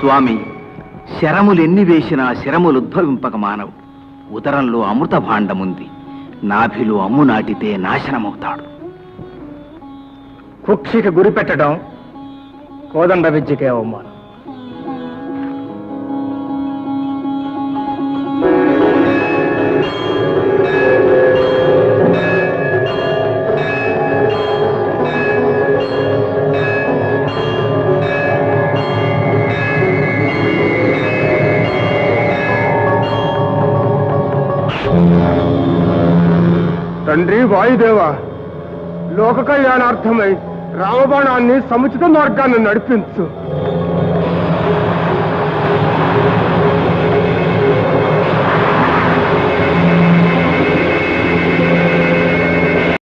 స్వామి, శరములెన్ని వేసినా శరములుద్భవింపక మానవు. ఉదరంలో అమృత భాండముంది, నాభిలో అమ్ము నాటితే నాశనమవుతాడు. కుక్షికి గురి పెట్టడం కోదండ విద్యకే అవమానం. తండ్రి వాయుదేవ, లోక కళ్యాణార్థమై రామబాణాన్ని సముచిత మార్గాన్ని నడిపించు.